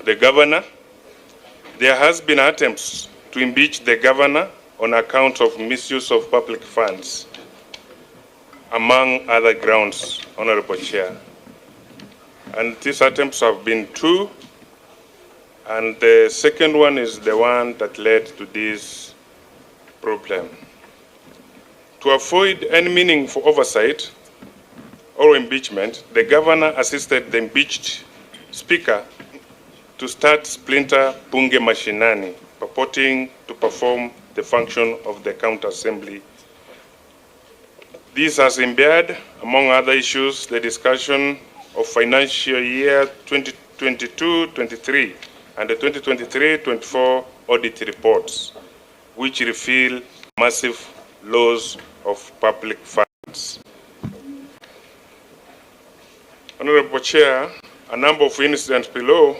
the governor. There has been attempts to impeach the governor on account of misuse of public funds, among other grounds, Honorable Chair. And these attempts have been two, and the second one is the one that led to this problem. To avoid any meaningful oversight or impeachment, the governor assisted the impeached speaker to start splinter bunge mashinani, purporting to perform the function of the county assembly. This has impaired, among other issues, the discussion of financial year 2022-23 and the 2023-24 audit reports, which reveal massive loss of public funds. Honorable Chair, a number of incidents below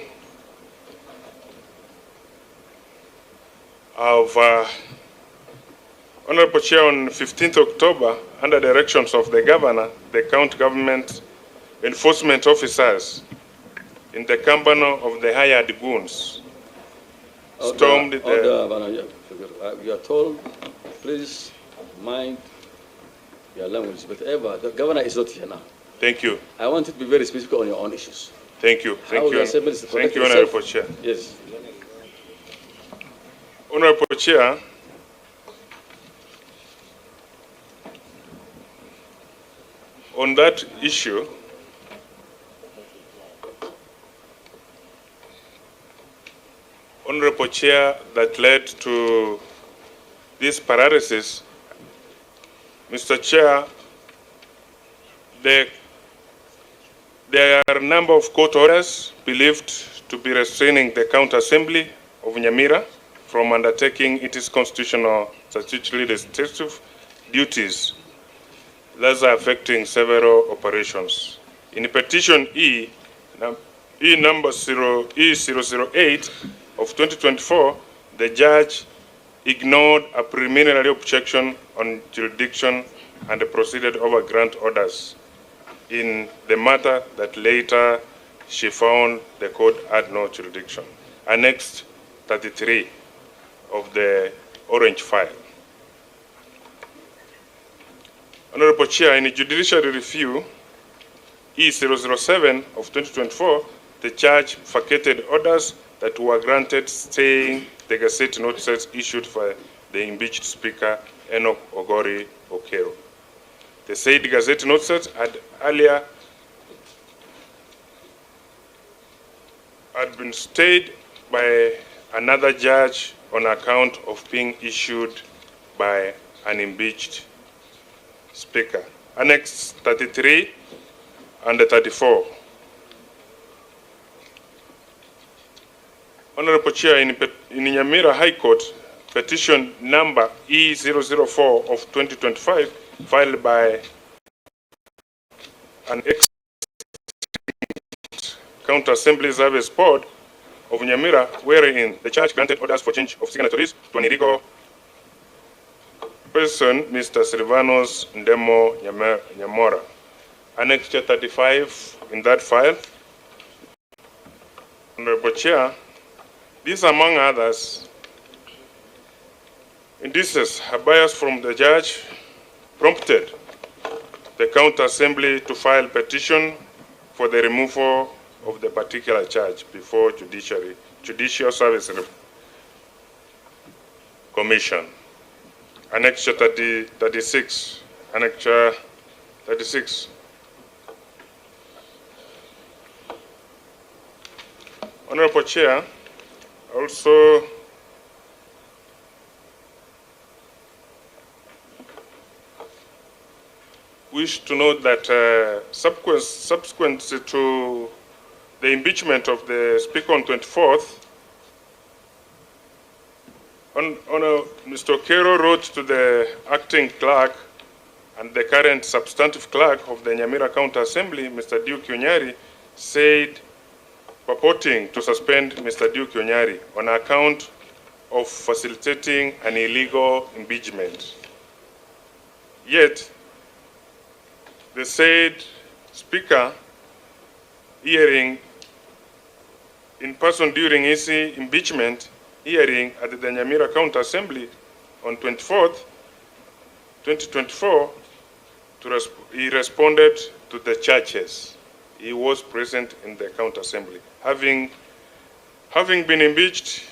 of Honorable Chair, on 15th October, under directions of the governor, the county government enforcement officers in the company of the hired goons stormed the... You are told, please mind your language, but ever, the governor is not here now. Thank you. I want you to be very specific on your own issues. Thank you. Thank you. Thank you, Honorable Chair. Yes. Honorable Chair, on that issue, Honorable Chair, that led to this paralysis, Mr. Chair, there are a number of court orders believed to be restraining the county assembly of Nyamira from undertaking its constitutional statutory legislative duties, thus affecting several operations. In petition number 008 of 2024, the judge ignored a preliminary objection on jurisdiction and proceeded over grant orders in the matter that later she found the court had no jurisdiction. Annexed 33 of the orange file. Honorable Chair, in a judiciary review E007 of 2024, the judge vacated orders that were granted staying the Gazette notices issued for the impeached Speaker Enoch Ogori Okero. The said Gazette notices had earlier been stayed by another judge on account of being issued by an impeached Speaker. Annex 33 and 34. Honorable Chair, in Nyamira High Court, petition number E004 of 2025, filed by an ex-County Assembly Service Board of Nyamira, wherein the church granted orders for change of signatories to an illegal person, Mr. Silvanos Ndemo Nyamora. Annex 35 in that file. Honorable Chair, these, among others, indices are bias from the judge prompted the County Assembly to file petition for the removal of the particular charge before Judicial Service Commission. Annex 36. Annex 36. Honorable Chair, also wish to note that subsequent to the impeachment of the Speaker on 24th, Mr. Okero wrote to the acting clerk and the current substantive clerk of the Nyamira County Assembly, Mr. Duke Onyari, said, purporting to suspend Mr. Duke Onyari on account of facilitating an illegal impeachment. Yet, the said Speaker, hearing in person during his impeachment hearing at the Nyamira County Assembly on 24th, 2024, he responded to the charges. He was present in the County Assembly. Having been impeached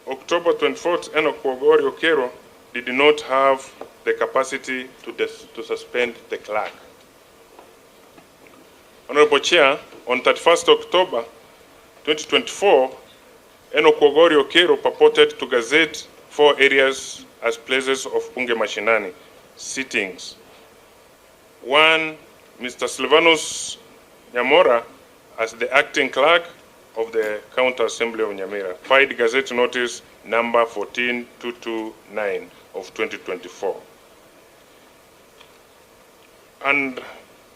October 24th, Enoch Pogori Okero did not have the capacity to suspend the clerk. Honorable Chair, on 31st October 2024, Enoch Pogori Okero purported to gazette 4 areas as places of Punge Mashinani sittings. 1, Mr. Silvanus Nyamora as the acting clerk of the County Assembly of Nyamira, filed Gazette Notice number 14229 of 2024 and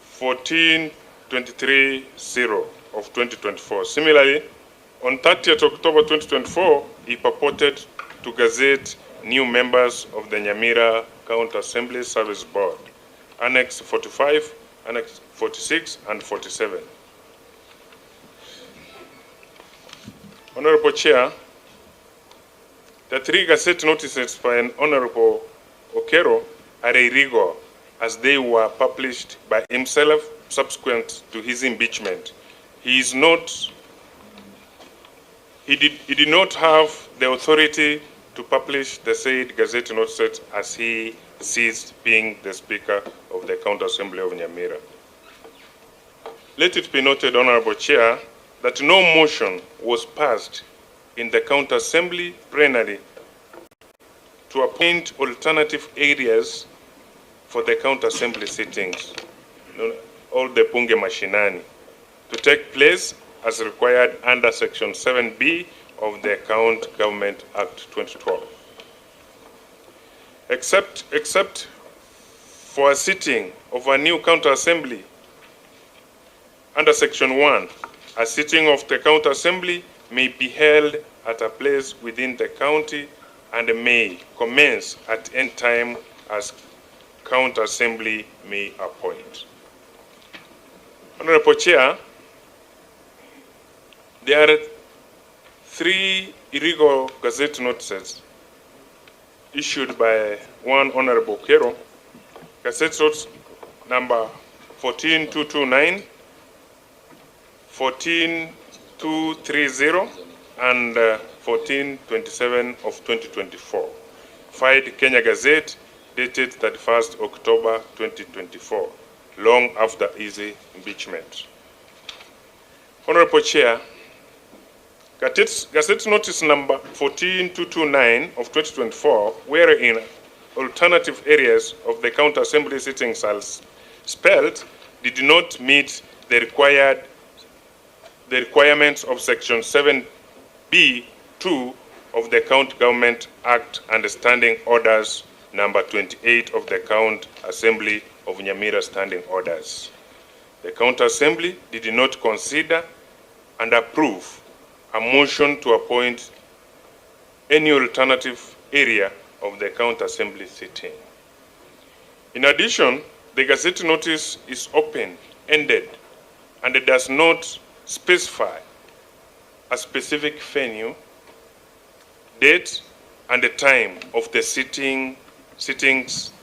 14230 of 2024. Similarly, on 30th October 2024, he purported to gazette new members of the Nyamira County Assembly Service Board, Annex 45, Annex 46, and 47. Honorable Chair, the 3 Gazette notices by an Honorable Okero are illegal as they were published by himself subsequent to his impeachment. He did not have the authority to publish the said Gazette notices as he ceased being the Speaker of the County Assembly of Nyamira. Let it be noted, Honorable Chair, that no motion was passed in the County Assembly plenary to appoint alternative areas for the County Assembly sittings, all the Punge Mashinani, to take place as required under Section 7B of the County Government Act 2012. Except for a sitting of a new County Assembly under Section 1, a sitting of the County Assembly may be held at a place within the county and may commence at any time as County Assembly may appoint. Honorable Chair, there are 3 illegal Gazette notices issued by one Honorable Okero. Gazette notice number 14229, 14230, and 1427 of 2024. Filed Kenya Gazette, dated 31st October 2024, long after his impeachment. Honorable Chair, Gazette Notice number 14229 of 2024, wherein alternative areas of the County Assembly sittings as spelled did not meet the requirements of Section 7B(2) of the County Government Act and Standing Orders number 28 of the County Assembly of Nyamira Standing Orders. The County Assembly did not consider and approve a motion to appoint any alternative area of the County Assembly sitting. In addition, the Gazette notice is open-ended and it does not specify a specific venue, date, and the time of the sittings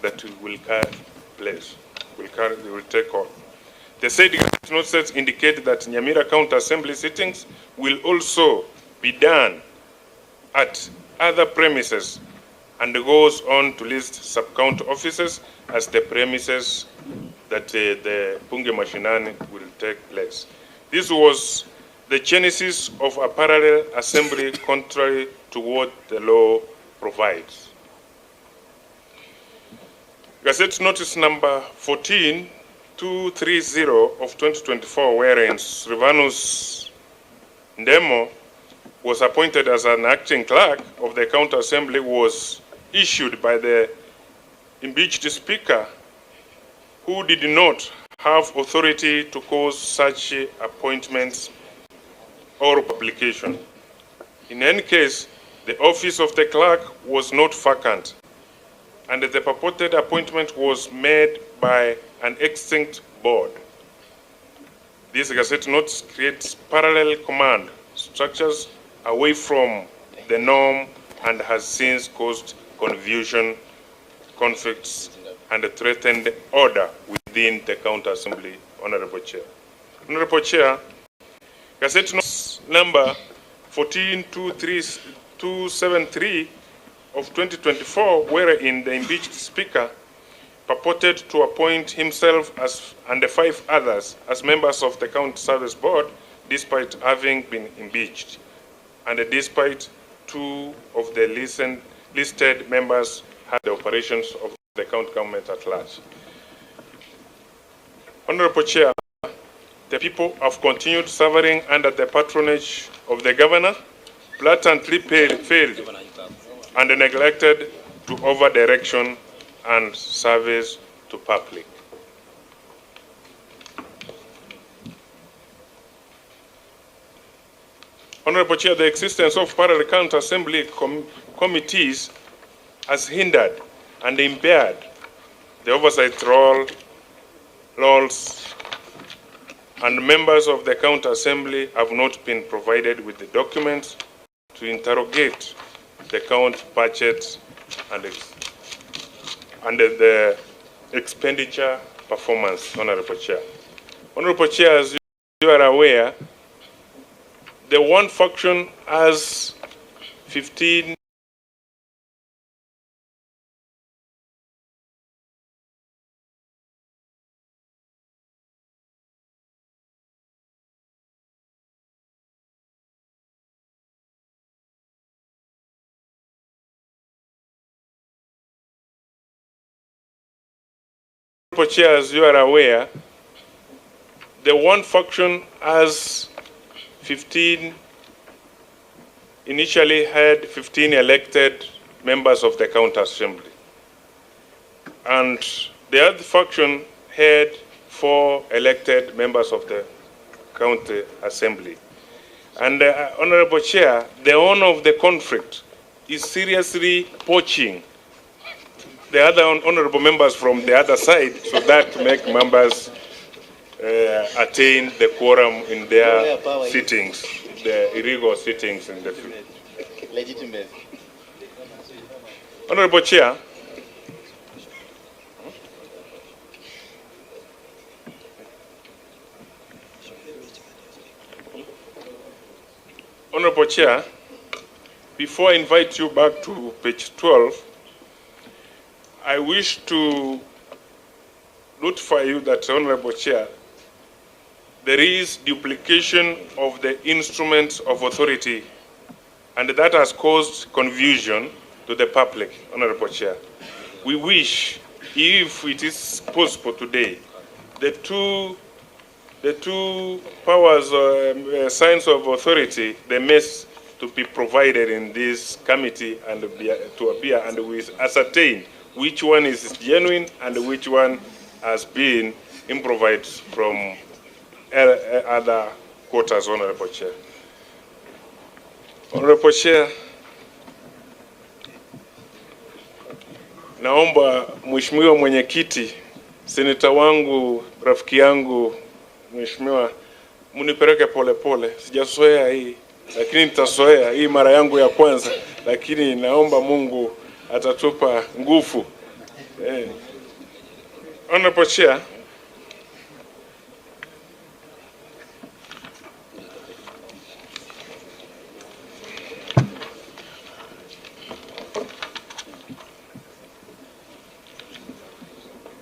that will take on. The said Gazette notices indicate that Nyamira County Assembly sittings will also be done at other premises and goes on to list sub-county offices as the premises that the Punge Mashinani will take place. This was the genesis of a parallel assembly contrary to what the law provides. Gazette Notice number 14230 of 2024, wherein Silvanus Ndemo was appointed as an acting clerk of the County Assembly, was issued by the impeached Speaker, who did not have authority to cause such appointments or publication. In any case, the office of the clerk was not vacant, and the purported appointment was made by an extinct board. This Gazette notice creates parallel command structures away from the norm and has since caused confusion, conflicts, and threatened order within the County Assembly, Honorable Chair. Honorable Chair, Gazette number 14273 of 2024, wherein the impeached Speaker purported to appoint himself and the 5 others as members of the County Service Board, despite having been impeached, and despite 2 of the listed members had the operations of the county government at large. Honorable Chair, the people have continued suffering under the patronage of the governor, blatantly failed and neglected to over-direction and service to public. Honorable Chair, the existence of parallel county assembly committees has hindered and impaired the oversight roles, and members of the county assembly have not been provided with the documents to interrogate the county budget and the expenditure performance, Honorable Chair. Honorable Chair, as you are aware, the one faction has 15 Chair, as you are aware, the one faction has 15, initially had 15 elected members of the county assembly. And the other faction had 4 elected members of the county assembly. And Honorable Chair, the owner of the conflict is seriously poaching the other honorable members from the other side, so that to make members attain the quorum in their sittings, the illegal sittings in the field. Legitimate. Honorable Chair, Honorable Chair, before I invite you back to page 12, I wish to notify you that, Honorable Chair, there is duplication of the instruments of authority, and that has caused confusion to the public, Honorable Chair. We wish, if it is possible today, the two powers, signs of authority, they must to be provided in this committee and to appear, and we ascertain which one is genuine and which one has been improvised from other quarters, Honorable Chair. Honorable Chair, naomba Mheshimiwa Mwenyekiti, seneta wangu, rafiki yangu, Mheshimiwa, munipeleke pole. Sijazoea hii, lakini nitazoea hii mara yangu ya kwanza, lakini naomba Mungu atatupa nguvu. Honorable Chair,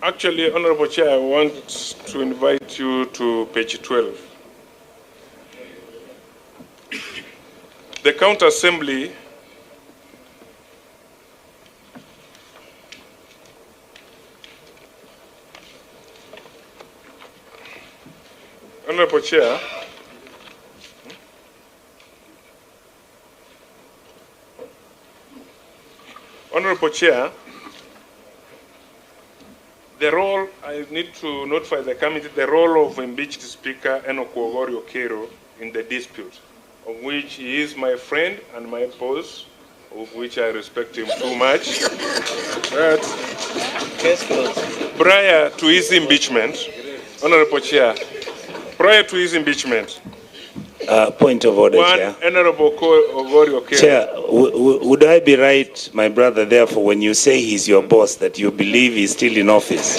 actually, Honorable Chair, I want to invite you to page 12. The County Assembly Honorable Chair, Honorable Chair, the role, I need to notify the committee, the role of impeached Speaker Enoch Ogorio Okero in the dispute, of which he is my friend and my boss, of which I respect him too much. But prior to his impeachment, Honorable Chair, prior to his impeachment, Point of order, One, Chair. Honorable Ogorio Okello. Chair, would I be right, my brother, therefore, when you say he's your boss, that you believe he's still in office?